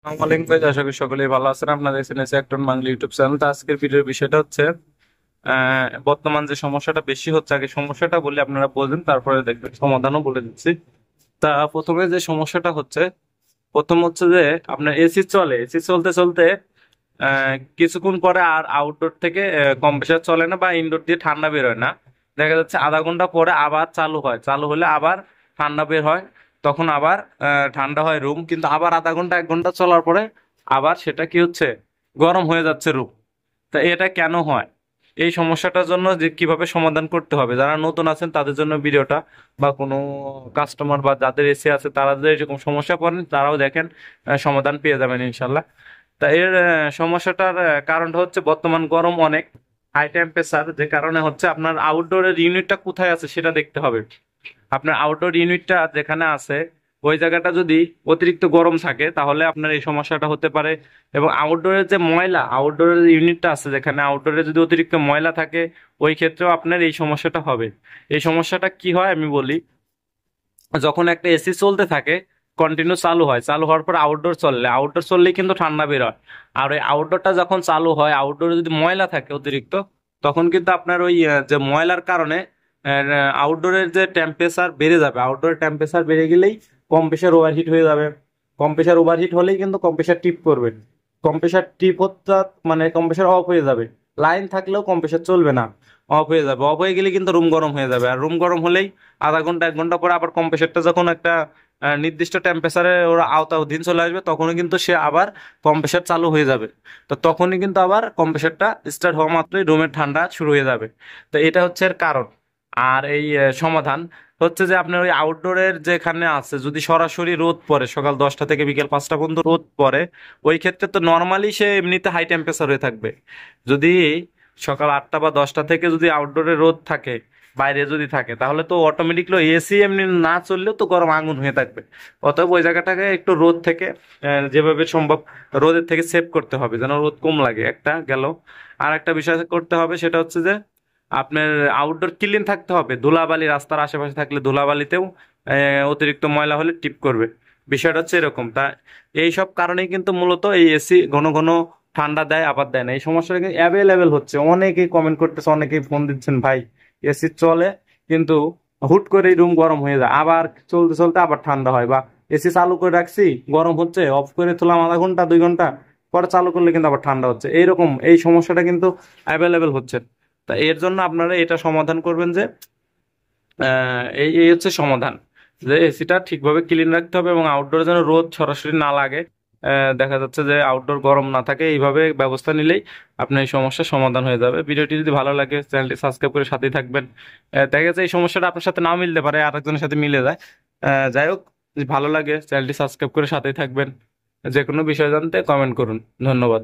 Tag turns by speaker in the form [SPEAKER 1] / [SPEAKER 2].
[SPEAKER 1] আসসালামু আলাইকুম ভাই, আশা করি সকলেই ভালো আছেন। আপনারা দেখছেন এসে একটন বাংলা ইউটিউব চ্যানেল। তো আজকের ভিডিওর বিষয়টা হচ্ছে বর্তমান যে সমস্যাটা বেশি হচ্ছে, আগে সমস্যাটা বলে আপনারা বোঝেন, তারপরে দেখবেন সমাধানও বলে দিচ্ছি। তা প্রথমে যে সমস্যাটা হচ্ছে, প্রথম হচ্ছে যে আপনার এসি চলে, এসি চলতে চলতে কিছুক্ষণ পরে আর আউটডোর থেকে কম্প্রেসার চলে না বা ইনডোর দিয়ে ঠান্ডা বের হয় না। দেখা যাচ্ছে আধা ঘন্টা পরে আবার চালু হয়, চালু হলে আবার ঠান্ডা বের হয়, তখন আবার ঠান্ডা হয় রুম, কিন্তু আবার আধা ঘন্টা 1 ঘন্টা চলার পরে আবার সেটা কি হচ্ছে, গরম হয়ে যাচ্ছে রুম। তা এটা কেন হয়? এই সমস্যাটার জন্য যে কিভাবে সমাধান করতে হবে, যারা নতুন আছেন তাদের জন্য ভিডিওটা, বা কোনো কাস্টমার বা যাদের এসে আছে তারা যদি এরকম সমস্যা পড়েন তারাও দেখেন, সমাধান পেয়ে যাবেন ইনশাল্লাহ। তা এর সমস্যাটার কারণটা হচ্ছে বর্তমান গরম অনেক, হাই টেম্পারেচার, যে কারণে হচ্ছে আপনার আউটডোরের ইউনিটটা কোথায় আছে সেটা দেখতে হবে। আপনার আউটডোর ইউনিটটা যেখানে আছে ওই জায়গাটা যদি অতিরিক্ত গরম থাকে তাহলে আপনার এই সমস্যাটা হতে পারে। এবং আউটডোরের যে ময়লা, আউটডোরের ইউনিটটা আছে যেখানে, আউটডোরে যদি অতিরিক্ত ময়লা থাকে ওই ক্ষেত্রেও আপনার এই সমস্যাটা হবে। এই সমস্যাটা কি হয় আমি বলি। যখন একটা এসি চলতে থাকে, কন্টিনিউ চালু হয়, চালু হওয়ার পর আউটডোর চললেই কিন্তু ঠান্ডা বের হয়। আর ওই আউটডোরটা যখন চালু হয়, আউটডোরে যদি ময়লা থাকে অতিরিক্ত, তখন কিন্তু আপনার ওই যে ময়লার কারণে আউটডোরের যে টেম্পারেচার বেড়ে যাবে, আউটডোরের টেম্পারেচার বেড়ে গেলেই কম্প্রেসার ওভারহিট হয়ে যাবে। কম্প্রেসার ওভারহিট হলেই কিন্তু কম্প্রেসার টিপ করবে। কম্প্রেসার টিপ হচ্ছে মানে কম্প্রেসার অফ হয়ে যাবে, লাইন থাকলেও কম্প্রেসার চলবে না, অফ হয়ে যাবে। অফ হয়ে গেলে কিন্তু রুম গরম হয়ে যাবে, আর রুম গরম হলেই আধা ঘন্টা 1 ঘন্টা পরে আবার কম্প্রেসারটা যখন একটা নির্দিষ্ট টেম্পারেচারে ওরা আওতাধীন চলে আসবে, তখনই কিন্তু সে আবার কম্প্রেসার চালু হয়ে যাবে। তো তখনই কিন্তু আবার কম্প্রেসারটা স্টার্ট হওয়া মাত্রই রুমের ঠান্ডা শুরু হয়ে যাবে। তো এটা হচ্ছে এর কারণ। আর এই সমাধান হচ্ছে যে আপনার ওই আউটডোরের যেখানে আছে, যদি সরাসরি রোদ পড়ে সকাল 10টা থেকে বিকেল 5টা পর্যন্ত রোদ পড়ে, ওই ক্ষেত্রে তো নর্মালি সে এমনিতে হাই টেম্পারেচার হয়ে থাকবে। যদি সকাল 8টা বা 10টা থেকে যদি আউটডোরে রোদ থাকে, বাইরে যদি থাকে, তাহলে তো অটোমেটিকলি এসি এমনি না চললেও তো গরম আগুন হয়ে থাকবে। অতএব ওই জায়গাটাকে একটু রোদ থেকে যেভাবে সম্ভব রোদের থেকে সেভ করতে হবে, যেন রোদ কম লাগে, একটা গেল। আর একটা বিষয় করতে হবে, সেটা হচ্ছে যে আপনার আউটডোর ক্লিন থাকতে হবে। ধুলাবালি রাস্তার আশেপাশে থাকলে ধুলাবালিতেও অতিরিক্ত ময়লা হলে টিপ করবে। বিষয়টা হচ্ছে এরকম। তা এই সব কারণেই কিন্তু মূলত এই এসি ঘন ঘন ঠান্ডা দেয় আবার দেয় না, এই সমস্যাটা কিন্তু অ্যাভেলেবেল হচ্ছে। অনেকেই কমেন্ট করতেছে, অনেকেই ফোন দিচ্ছেন, ভাই এসি চলে কিন্তু হুট করে রুম গরম হয়ে যায়, আবার চলতে চলতে আবার ঠান্ডা হয়, বা এসি চালু করে রাখছি গরম হচ্ছে, অফ করে তুলাম আধা ঘন্টা 2 ঘন্টা পরে চালু করলে কিন্তু আবার ঠান্ডা হচ্ছে। এইরকম এই সমস্যাটা কিন্তু অ্যাভেলেবেল হচ্ছে। তা এর জন্য আপনারা এটা সমাধান করবেন যে এই এই হচ্ছে সমাধান, যে এসিটা ঠিকভাবে ক্লিন রাখতে হবে এবং আউটডোরে যেন রোদ সরাসরি না লাগে। দেখা যাচ্ছে যে আউটডোর গরম না থাকে, এইভাবে ব্যবস্থা নিলেই আপনার এই সমস্যার সমাধান হয়ে যাবে। ভিডিওটি যদি ভালো লাগে চ্যানেলটি সাবস্ক্রাইব করে সাথেই থাকবেন। দেখা যাচ্ছে এই সমস্যাটা আপনার সাথে নাও মিলতে পারে, আরেকজনের সাথে মিলে যায়। যাই হোক, যদি ভালো লাগে চ্যানেলটি সাবস্ক্রাইব করে সাথেই থাকবেন। যে কোনো বিষয় জানতে কমেন্ট করুন। ধন্যবাদ।